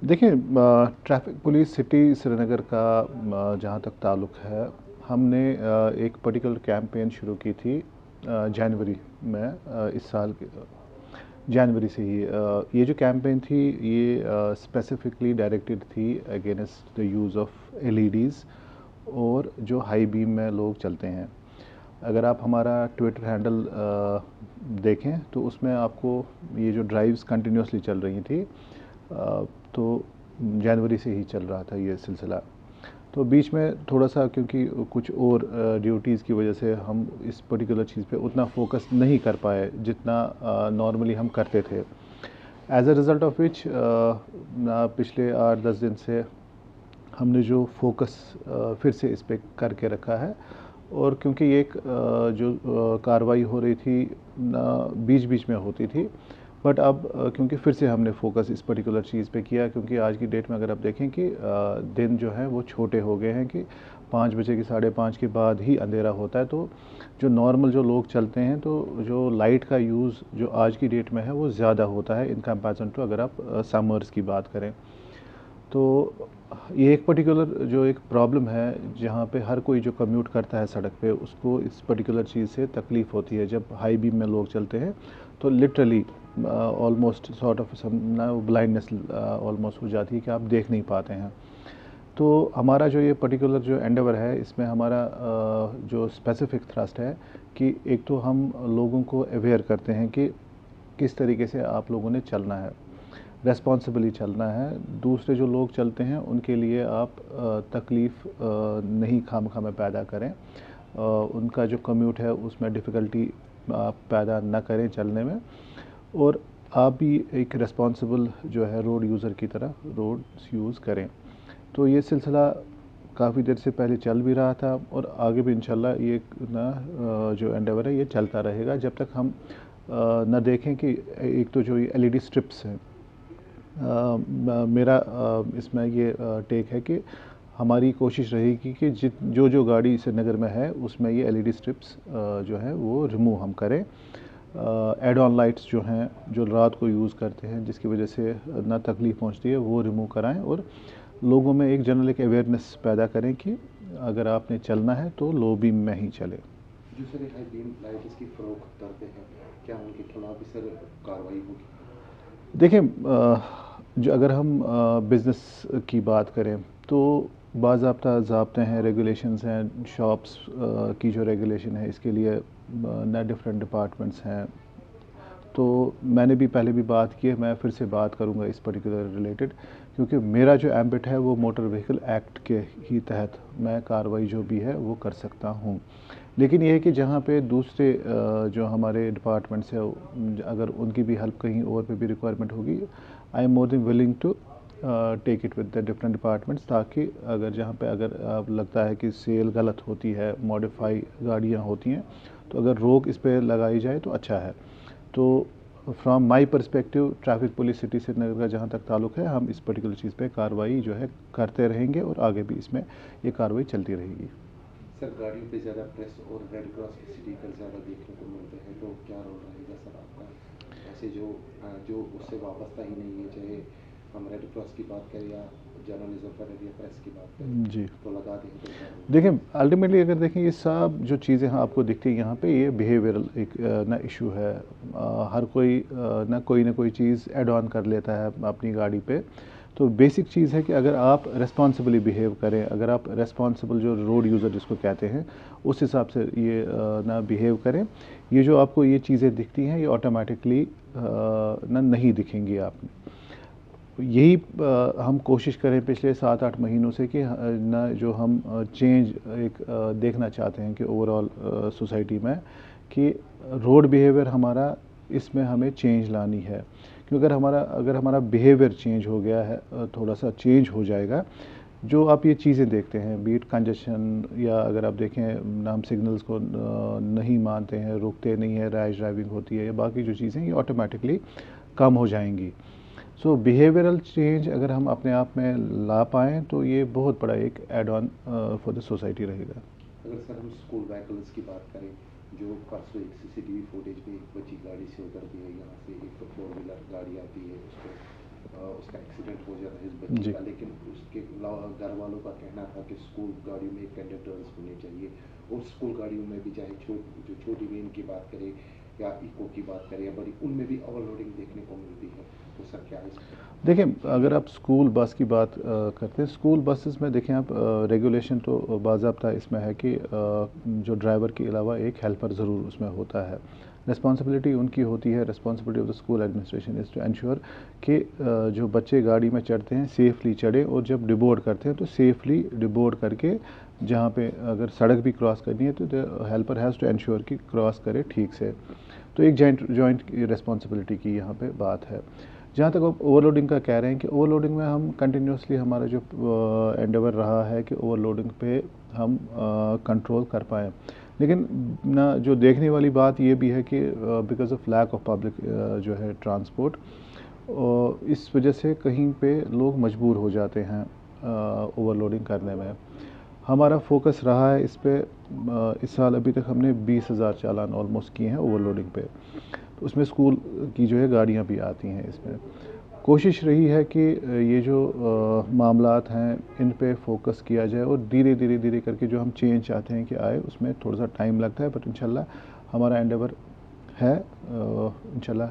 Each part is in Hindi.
देखिए, ट्रैफ़िक पुलिस सिटी श्रीनगर का जहाँ तक ताल्लुक़ है, हमने एक पर्टिकुलर कैंपेन शुरू की थी जनवरी में, इस साल के जनवरी से ही। ये जो कैंपेन थी ये स्पेसिफिकली डायरेक्टेड थी against the use of LEDs और जो हाई बीम में लोग चलते हैं। अगर आप हमारा ट्विटर हैंडल देखें तो उसमें आपको ये जो ड्राइव्स कंटिन्यूसली चल रही थी, तो जनवरी से ही चल रहा था ये सिलसिला। तो बीच में थोड़ा-सा क्योंकि कुछ और ड्यूटीज़ की वजह से हम इस पर्टिकुलर चीज़ पे उतना फ़ोकस नहीं कर पाए जितना नॉर्मली हम करते थे। As a result of which पिछले 8-10 दिन से हमने जो फ़ोकस फिर से इस पे करके रखा है। और क्योंकि ये एक जो कार्रवाई हो रही थी बीच-बीच में होती थी, बट अब क्योंकि फिर से हमने फ़ोकस इस पर्टिकुलर चीज़ पे किया, क्योंकि आज की डेट में अगर आप देखें कि दिन जो हैं वो छोटे हो गए हैं कि 5 बजे की 5:30 के बाद ही अंधेरा होता है। तो जो नॉर्मल जो लोग चलते हैं तो जो लाइट का यूज़ जो आज की डेट में है वो ज़्यादा होता है इन कंपैरिज़न टू अगर आप समर्स की बात करें। तो ये एक पर्टिकुलर जो एक प्रॉब्लम है जहाँ पे हर कोई जो कम्यूट करता है सड़क पे उसको इस पर्टिकुलर चीज़ से तकलीफ़ होती है। जब हाई बीम में लोग चलते हैं तो literally almost sort of some ना ब्लाइंडनेस ऑलमोस्ट हो जाती है कि आप देख नहीं पाते हैं। तो हमारा जो ये पर्टिकुलर जो एंडेवर है इसमें हमारा जो स्पेसिफिक थ्रस्ट है कि एक तो हम लोगों को अवेयर करते हैं कि किस तरीके से आप लोगों ने चलना है, रेस्पॉन्सिबली चलना है। दूसरे जो लोग चलते हैं उनके लिए आप तकलीफ़ नहीं खामखा में पैदा करें। उनका जो कम्यूट है उसमें डिफ़िकल्टी आप पैदा ना करें चलने में। और आप भी एक रिस्पॉन्सिबल जो है रोड यूज़र की तरह रोड्स यूज़ करें। तो ये सिलसिला काफ़ी देर से पहले चल भी रहा था और आगे भी इंशाल्लाह ये ना जो एंडेवर है ये चलता रहेगा जब तक हम ना देखें कि एक तो जो ये एलईडी स्ट्रिप्स हैं, मेरा इसमें ये टेक है कि हमारी कोशिश रहेगी कि जो गाड़ी श्रीनगर में है उसमें ये एलईडी स्ट्रिप्स जो है वो रिमूव हम करें। एड ऑन लाइट्स जो हैं जो रात को यूज़ करते हैं जिसकी वजह से ना तकलीफ़ पहुंचती है वो रिमूव कराएं और लोगों में एक जनरल एक अवेयरनेस पैदा करें कि अगर आपने चलना है तो लो बीम में ही चले। जो सर हाई बीम लाइट्स की फ़रोख्त करते हैं, क्या उनके खिलाफ भी सर कार्रवाई होगी? देखिए, जो अगर हम बिज़नेस की बात करें तो बाज़ाब्ता ज़ाब्ते हैं, रेगुलेशंस हैं, शॉप्स की जो रेगुलेशन है इसके लिए ना डिफरेंट डिपार्टमेंट्स हैं। तो मैंने भी पहले भी बात की है, मैं फिर से बात करूंगा इस पर्टिकुलर रिलेटेड, क्योंकि मेरा जो एम्बिट है वो मोटर व्हीकल एक्ट के ही तहत मैं कार्रवाई जो भी है वो कर सकता हूँ। लेकिन ये है कि जहाँ पे दूसरे जो हमारे डिपार्टमेंट्स है अगर उनकी भी हेल्प कहीं और पे भी रिक्वायरमेंट होगी, I am more than willing to take it with the different departments, ताकि अगर जहाँ पे अगर लगता है कि सेल गलत होती है, मॉडिफाई गाड़ियाँ होती हैं, तो अगर रोक इस पर लगाई जाए तो अच्छा है। तो from my perspective traffic police city Srinagar का जहाँ तक ताल्लुक़ है, हम इस पर्टिकुलर चीज़ पे कार्रवाई जो है करते रहेंगे और आगे भी इसमें ये कार्रवाई चलती रहेगी। सर गाड़ियों पे ज़्यादा प्रेस और रेड क्रॉस के स्टिकर ज़्यादा देखने को मिलते हैं, तो क्या रोल रहेगा सर आपका? ऐसे जो उससे वाबस्ता ही नहीं है, चाहे हम रेड क्रॉस की बात करें या जर्नलिज्म पर या प्रेस की बात करें, जी, तो लगा दें तो क्या रोल? देखिए अल्टीमेटली अगर देखें ये सब जो चीज़ें हैं आपको दिखती हैं यहाँ पे, ये बिहेवियरल एक ना इशू है। हर कोई ना कोई चीज़ एड ऑन कर लेता है अपनी गाड़ी पे। तो बेसिक चीज़ है कि अगर आप रेस्पॉन्सिबली बिहेव करें, अगर आप रेस्पॉन्सिबल जो रोड यूज़र जिसको कहते हैं उस हिसाब से ये ना बिहेव करें, ये जो आपको ये चीज़ें दिखती हैं ये ऑटोमेटिकली ना नहीं दिखेंगी आपने। यही हम कोशिश करें पिछले 7-8 महीनों से कि ना जो हम चेंज एक देखना चाहते हैं कि ओवरऑल सोसाइटी में कि रोड बिहेवियर हमारा इसमें हमें चेंज लानी है। क्योंकि अगर हमारा बिहेवियर चेंज हो गया है, थोड़ा सा चेंज हो जाएगा, जो आप ये चीज़ें देखते हैं बीट कंजेशन या अगर आप देखें हम सिग्नल्स को नहीं मानते हैं, रुकते नहीं हैं, रैश ड्राइविंग होती है या बाकी जो चीज़ें ये ऑटोमेटिकली कम हो जाएंगी। सो बिहेवियरल चेंज अगर हम अपने आप में ला पाएँ तो ये बहुत बड़ा एक add on for the society रहेगा। अगर सर हम स्कूल व्हीकल्स की बात करें, जो परसों एक सीसीटीवी फुटेज में एक बच्ची गाड़ी से उतरती है, यहाँ से एक फोर व्हीलर गाड़ी आती है, उसको उसका एक्सीडेंट हो जाता है इस बच्चे जी। का, लेकिन उसके घर वालों का कहना था कि स्कूल गाड़ियों में कंडक्टर्स होने चाहिए, और स्कूल गाड़ियों में भी चाहे जो छोटी वेन की बात करें या इको की बात करें या बड़ी, उनमें भी ओवरलोडिंग देखने को मिलती है। तो सर क्या इस देखिए, अगर आप स्कूल बस की बात करते हैं, स्कूल बसेस में देखें आप, रेगुलेशन तो बाज़ाब्ता इसमें है कि जो ड्राइवर के अलावा एक हेल्पर ज़रूर उसमें होता है। रिस्पॉन्सिबिलिटी उनकी होती है, responsibility of the school administration is to ensure कि जो बच्चे गाड़ी में चढ़ते हैं सेफ़ली चढ़े, और जब डिबोर्ड करते हैं तो सेफ़ली डिबोर्ड करके, जहाँ पे अगर सड़क भी क्रॉस करनी है तो the helper has to ensure कि क्रॉस करे ठीक से। तो एक जॉइंट रिस्पॉन्सिबिलिटी की यहाँ पे बात है। जहाँ तक आप ओवरलोडिंग का कह रहे हैं, कि ओवरलोडिंग में हम कंटिन्यूसली, हमारा जो एंडेवर रहा है कि ओवरलोडिंग पे हम कंट्रोल कर पाएँ। लेकिन ना, जो देखने वाली बात ये भी है कि because of lack of public जो है ट्रांसपोर्ट, इस वजह से कहीं पे लोग मजबूर हो जाते हैं ओवरलोडिंग करने में। हमारा फोकस रहा है इस पे, इस साल अभी तक हमने 20,000 चालान ऑलमोस्ट किए हैं ओवरलोडिंग पे। तो उसमें स्कूल की जो है गाड़ियाँ भी आती हैं इसमें। कोशिश रही है कि ये जो मामलात हैं इन पे फोकस किया जाए, और धीरे धीरे धीरे करके जो हम चेंज चाहते हैं कि आए, उसमें थोड़ा सा टाइम लगता है, बट इंशाल्लाह हमारा एंडेवर है, इंशाल्लाह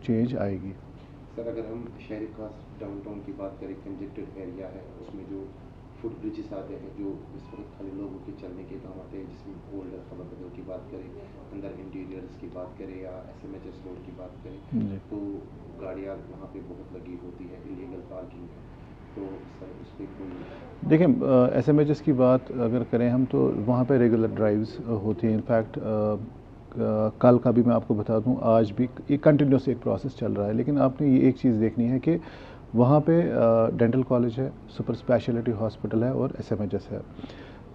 चेंज आएगी। सर अगर हम शहरी खास डाउनटाउन की बात करें, कंजेक्टेड एरिया है, उसमें जो फुट ब्रिजेस आते हैं जो इस वक्त खाली लोगों के चलने के काम आते हैं, जिसमें ओल्ड खबर की बात करें, अंदर इंटीरियर्स की बात करें या SMHS रोड की बात करें, जी। तो गाड़ियाँ वहाँ पे बहुत लगी होती है, इलीगल पार्किंग है। तो सर उस पर कोई देखिए, SMHS की बात अगर करें हम, तो वहाँ पे रेगुलर ड्राइव्स होती हैं। इनफैक्ट कल का भी मैं आपको बता दूँ, आज भी ये कंटिन्यूस एक प्रोसेस चल रहा है। लेकिन आपने ये एक चीज़ देखनी है कि वहाँ पे डेंटल कॉलेज है, सुपर स्पेशलिटी हॉस्पिटल है और SMHS है।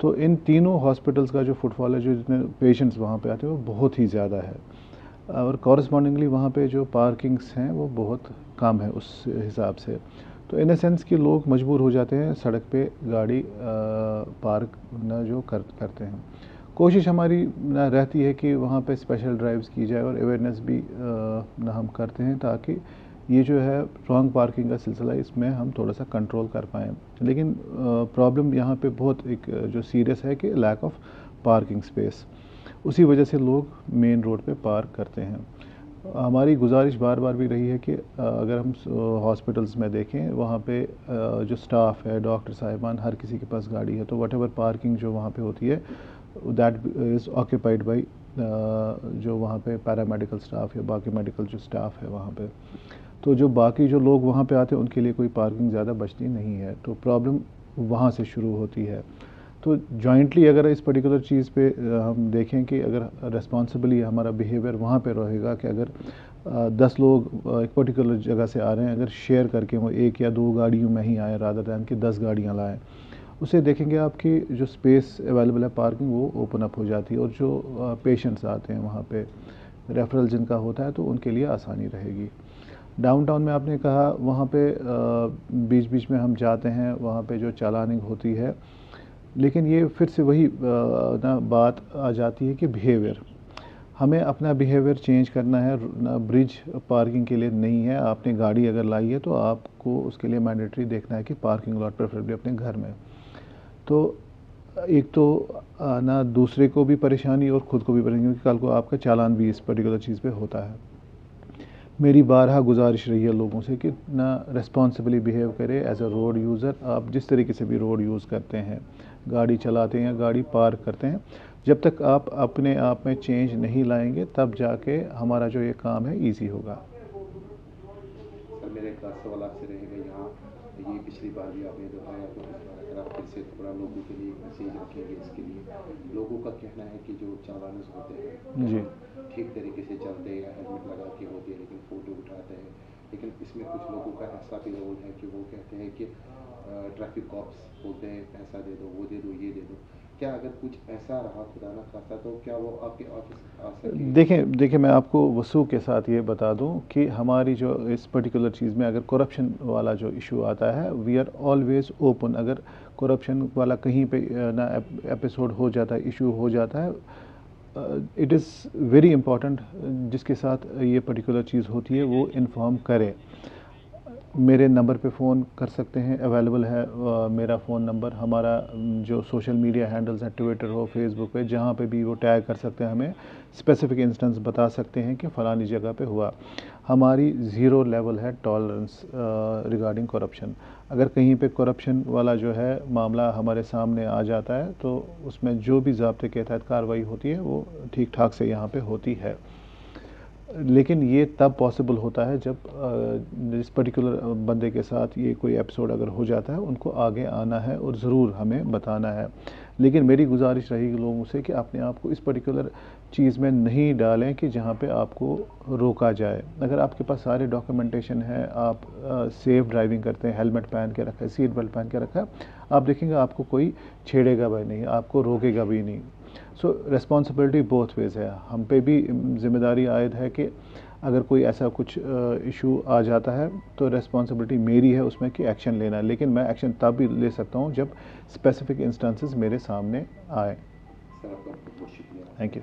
तो इन तीनों हॉस्पिटल्स का जो फुटफॉल है, जो जितने पेशेंट्स वहाँ पे आते हैं, वो बहुत ही ज़्यादा है, और कॉरस्पॉन्डिंगली वहाँ पे जो पार्किंग्स हैं वो बहुत कम है उस हिसाब से। तो इन अ सेंस कि लोग मजबूर हो जाते हैं सड़क पे गाड़ी पार्क ना जो करते हैं। कोशिश हमारी ना रहती है कि वहाँ पे स्पेशल ड्राइव्स की जाए, और अवेयरनेस भी ना हम करते हैं, ताकि ये जो है रॉन्ग पार्किंग का सिलसिला, इसमें हम थोड़ा सा कंट्रोल कर पाएँ। लेकिन प्रॉब्लम यहाँ पे बहुत एक जो सीरियस है कि लैक ऑफ पार्किंग स्पेस, उसी वजह से लोग मेन रोड पे पार्क करते हैं। हमारी गुजारिश बार बार भी रही है कि अगर हम हॉस्पिटल्स में देखें, वहाँ पे जो स्टाफ है, डॉक्टर साहिबान, हर किसी के पास गाड़ी है, तो वट एवर पार्किंग जो वहाँ पे होती है, दैट इज़ ऑक्यूपाइड बाई जो वहाँ पे पैरामेडिकल स्टाफ या बाकी मेडिकल जो स्टाफ है वहाँ पे। तो जो बाकी जो लोग वहाँ पे आते हैं, उनके लिए कोई पार्किंग ज़्यादा बचती नहीं है, तो प्रॉब्लम वहाँ से शुरू होती है। तो जॉइंटली अगर इस पर्टिकुलर चीज़ पे हम देखें कि अगर रिस्पॉन्सिबली हमारा बिहेवियर वहाँ पे रहेगा कि अगर 10 लोग एक पर्टिकुलर जगह से आ रहे हैं, अगर शेयर करके वो 1 या 2 गाड़ियों में ही आए रादर दैन कि 10 गाड़ियाँ लाएँ, उसे देखेंगे आपकी जो स्पेस अवेलेबल है पार्किंग, वो ओपन अप हो जाती है, और जो पेशेंट्स आते हैं वहाँ पे, रेफरल जिनका होता है, तो उनके लिए आसानी रहेगी। डाउनटाउन में आपने कहा, वहाँ पे बीच बीच में हम जाते हैं, वहाँ पे जो चालानिंग होती है, लेकिन ये फिर से वही ना बात आ जाती है कि बिहेवियर, हमें अपना बिहेवियर चेंज करना है ना। ब्रिज पार्किंग के लिए नहीं है, आपने गाड़ी अगर लाई है तो आपको उसके लिए मैंडेटरी देखना है कि पार्किंग लॉट प्रेफरेबली अपने घर में। तो एक तो ना दूसरे को भी परेशानी और ख़ुद को भी परेशानी, क्योंकि कल को आपका चालान भी इस पर्टिकुलर चीज़ पे होता है। मेरी बारहा गुजारिश रही है लोगों से कि ना रिस्पॉन्सिबली बिहेव करें एज अ रोड यूज़र। आप जिस तरीके से भी रोड यूज़ करते हैं, गाड़ी चलाते हैं या गाड़ी पार्क करते हैं, जब तक आप अपने आप में चेंज नहीं लाएंगे, तब जाके हमारा जो ये काम है ईजी होगा। सर मेरा एक खास सवाल आपसे रहेगा यहाँ, ये पिछली बार भी आपने दोहराया, तो इस बार अगर आप फिर से थोड़ा लोगों के लिए मैसेज रखेंगे इसके लिए। लोगों का कहना है कि जो चालान होते हैं जी। ठीक तरीके से चलते हैं या हेलमेट लगा के होते हैं, लेकिन फ़ोटो उठाते हैं, लेकिन इसमें कुछ लोगों का ऐसा भी रोल है कि वो कहते हैं कि ट्रैफिक कॉप्स बोलते हैं पैसा दे दो, वो दे दो, ये दे दो। क्या अगर कुछ ऐसा रहा खुदा ना खास्ता, तो क्या वो आपके ऑफिस आ सके? देखिए मैं आपको वसूख के साथ ये बता दूं कि हमारी जो इस पर्टिकुलर चीज़ में अगर करप्शन वाला जो इशू आता है, वी आर ऑलवेज ओपन। अगर करप्शन वाला कहीं पे ना एपिसोड हो जाता है, इशू हो जाता है, इट इज़ वेरी इम्पॉर्टेंट जिसके साथ ये पर्टिकुलर चीज़ होती है वो इन्फॉर्म करे। मेरे नंबर पे फ़ोन कर सकते हैं, अवेलेबल है मेरा फ़ोन नंबर। हमारा जो सोशल मीडिया हैंडल्स हैं, ट्विटर हो, फेसबुक पे, जहाँ पे भी वो टैग कर सकते हैं, हमें स्पेसिफिक इंस्टेंस बता सकते हैं कि फ़लानी जगह पे हुआ। हमारी ज़ीरो लेवल है टॉलरेंस रिगार्डिंग करप्शन। अगर कहीं पे करप्शन वाला जो है मामला हमारे सामने आ जाता है तो उसमें जो भी ज़ाब्ते के तहत कार्रवाई होती है वो ठीक ठाक से यहाँ पे होती है। लेकिन ये तब पॉसिबल होता है जब जिस पर्टिकुलर बंदे के साथ ये कोई एपिसोड अगर हो जाता है, उनको आगे आना है और ज़रूर हमें बताना है। लेकिन मेरी गुजारिश रहेगी लोगों से कि अपने आप को इस पर्टिकुलर चीज़ में नहीं डालें कि जहाँ पे आपको रोका जाए। अगर आपके पास सारे डॉक्यूमेंटेशन है, आप सेफ़ ड्राइविंग करते हैं, हेलमेट पहन के रखा है, सीट बेल्ट पहन के रखा है, आप देखेंगे आपको कोई छेड़ेगा भी नहीं, आपको रोकेगा भी नहीं। सो रिस्पॉन्सिबिलिटी बोथ वेज़ है। हम पे भी ज़िम्मेदारी आयद है कि अगर कोई ऐसा कुछ इशू आ जाता है तो रिस्पॉन्सिबिलिटी मेरी है उसमें कि एक्शन लेना है। लेकिन मैं एक्शन तब भी ले सकता हूँ जब स्पेसिफिक इंस्टेंसेस मेरे सामने आए। सर आपका बहुत बहुत शुक्रिया। Thank you.